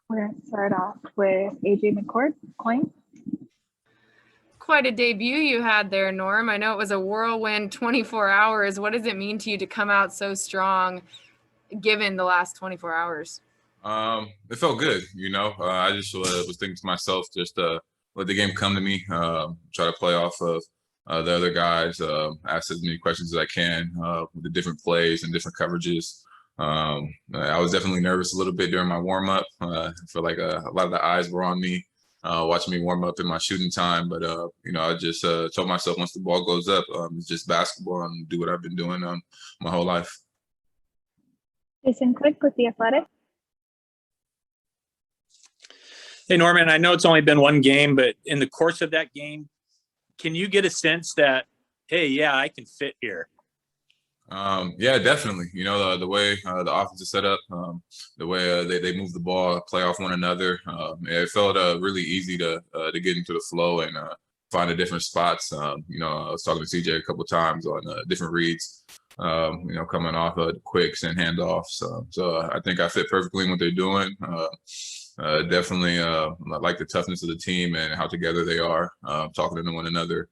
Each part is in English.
We're going to start off with AJ McCourt, Coin. Quite a debut you had there, Norm. I know it was a whirlwind 24 hours. What does it mean to you to come out so strong given the last 24 hours? It felt good, I just was thinking to myself, just let the game come to me, try to play off of the other guys, ask as many questions as I can with the different plays and different coverages. I was definitely nervous a little bit during my warm-up. I feel like a lot of the eyes were on me, watching me warm up in my shooting time. But, I just told myself once the ball goes up, it's just basketball and do what I've been doing my whole life. Jason Quick with The Athletic. Hey, Norman, I know it's only been one game, but in the course of that game, can you get a sense that, hey, yeah, I can fit here? Yeah, definitely. The way the offense is set up, the way they move the ball, play off one another. It felt really easy to get into the flow and find the different spots. I was talking to CJ a couple of times on different reads, coming off of quicks and handoffs. So I think I fit perfectly in what they're doing. Definitely like the toughness of the team and how together they are, talking to one another.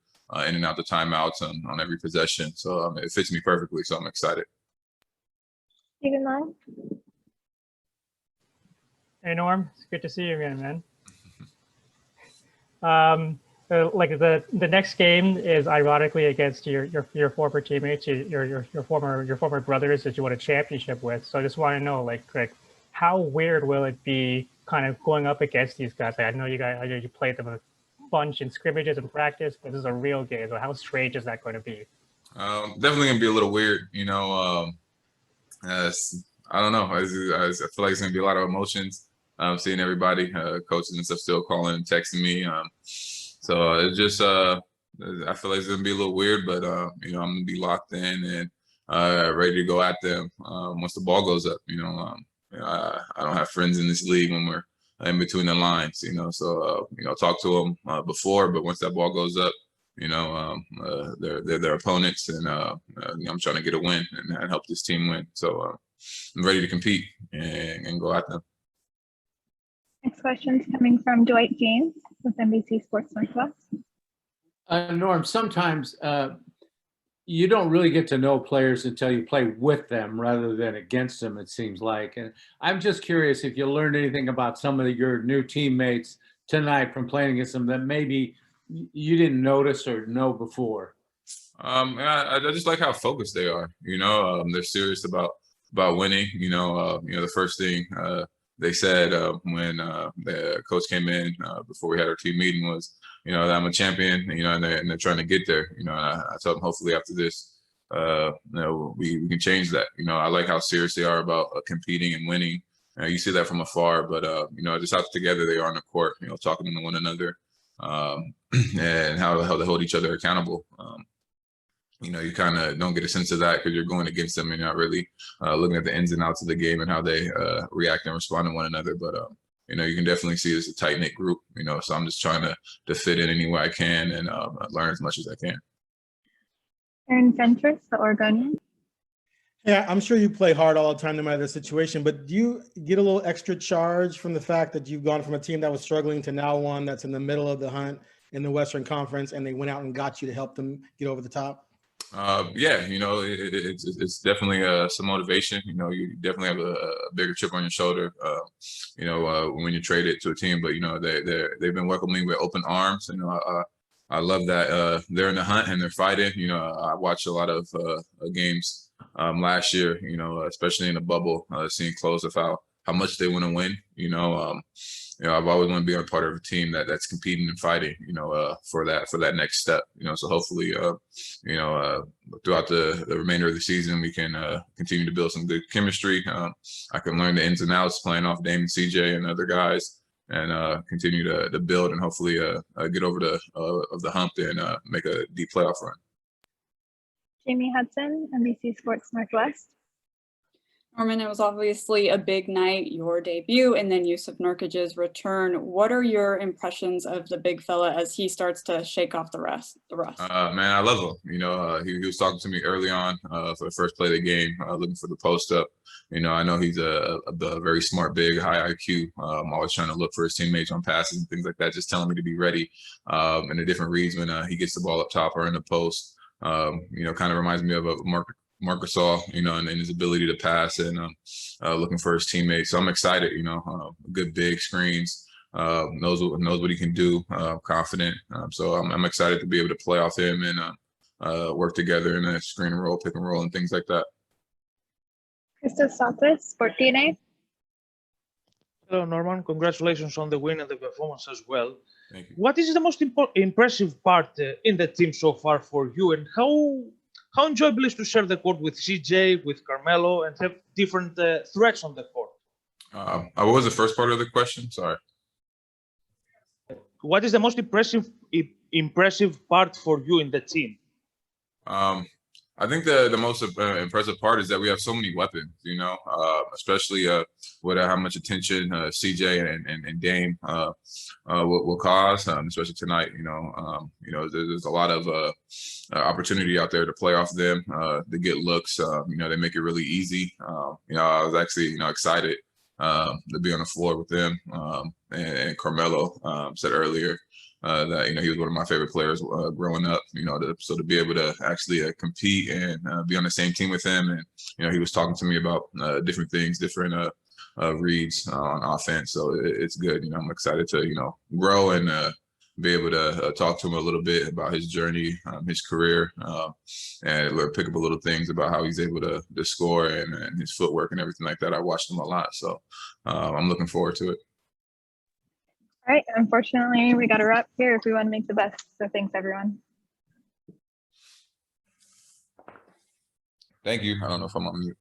In and out the timeouts on every possession. So it fits me perfectly, so I'm excited. Stephen Long. Hey, Norm. It's good to see you again, man. Like the next game is ironically against your former teammates, your former brothers that you won a championship with. So I just want to know, like, how weird will it be kind of going up against these guys? I know you played them a bunch in scrimmages and practice, but this is a real game. So how strange is that going to be? Definitely gonna be a little weird, I don't know. I feel like it's gonna be a lot of emotions. Seeing everybody, coaches and stuff still calling and texting me. So it's just I feel like it's gonna be a little weird, but I'm gonna be locked in and ready to go at them once the ball goes up. I don't have friends in this league when we're in between the lines, so talk to them before, but once that ball goes up, they're their opponents, and I'm trying to get a win and help this team win. So I'm ready to compete and go at them. Next question is coming from Dwight James with NBC Sports Northwest. Norm, sometimes you don't really get to know players until you play with them rather than against them, it seems like. And I'm just curious if you learned anything about some of your new teammates tonight from playing against them that maybe you didn't notice or know before. I just like how focused they are. They're serious about winning. The first thing they said when the coach came in before we had our team meeting was, that I'm a champion, and they're trying to get there. I told them hopefully after this, we can change that. I like how serious they are about competing and winning. You see that from afar, but just how together they are on the court, talking to one another, and how they hold each other accountable. You kind of don't get a sense of that because you're going against them and you're not really looking at the ins and outs of the game and how they react and respond to one another. But you can definitely see it's a tight knit group. So I'm just trying to fit in any way I can and learn as much as I can. Aaron Fentress, the Oregonian. Yeah, I'm sure you play hard all the time, no matter the situation. But do you get a little extra charge from the fact that you've gone from a team that was struggling to now one that's in the middle of the hunt in the Western Conference, and they went out and got you to help them get over the top? Yeah, it's definitely some motivation. You definitely have a bigger chip on your shoulder, when you trade it to a team. But they've been welcoming with open arms. I love that they're in the hunt and they're fighting. I watched a lot of games last year. Especially in the bubble, seeing close of how much they want to win. I've always wanted to be a part of a team that's competing and fighting, for that next step, so hopefully, throughout the remainder of the season, we can continue to build some good chemistry. I can learn the ins and outs playing off Dame and CJ and other guys and continue to build and hopefully get over the hump and make a deep playoff run. Jamie Hudson, NBC Sports Northwest. Norman, it was obviously a big night, your debut, and then Jusuf Nurkic's return. What are your impressions of the big fella as he starts to shake off the rust? Man, I love him. He was talking to me early on for the first play of the game, looking for the post up. I know he's a very smart, big, high IQ. I'm always trying to look for his teammates on passes and things like that, just telling me to be ready. And the different reads when he gets the ball up top or in the post. Kind of reminds me of a Marcus All, and his ability to pass and looking for his teammates. So I'm excited, good big screens, knows what he can do, confident. So I'm excited to be able to play off him and work together in a screen and roll, pick and roll, and things like that. Christos, Sport DNA. Hello, Norman. Congratulations on the win and the performance as well. Thank you. What is the most impressive part in the team so far for you, and how enjoyable is to share the court with CJ, with Carmelo, and have different threats on the court? What was the first part of the question? Sorry. What is the most impressive part for you in the team? I think the most impressive part is that we have so many weapons, especially with how much attention CJ and Dame will cause, especially tonight. There's a lot of opportunity out there to play off them, to get looks. They make it really easy. I was actually excited to be on the floor with them. And Carmelo said earlier that he was one of my favorite players growing up. So to be able to actually compete and be on the same team with him, and he was talking to me about different things, different reads on offense. So it's good. I'm excited to grow and be able to talk to him a little bit about his journey, his career, and pick up a little things about how he's able to score and his footwork and everything like that. I watched him a lot, so I'm looking forward to it. All right, unfortunately, we got to wrap here if we want to make the best. So thanks, everyone. Thank you. I don't know if I'm on mute.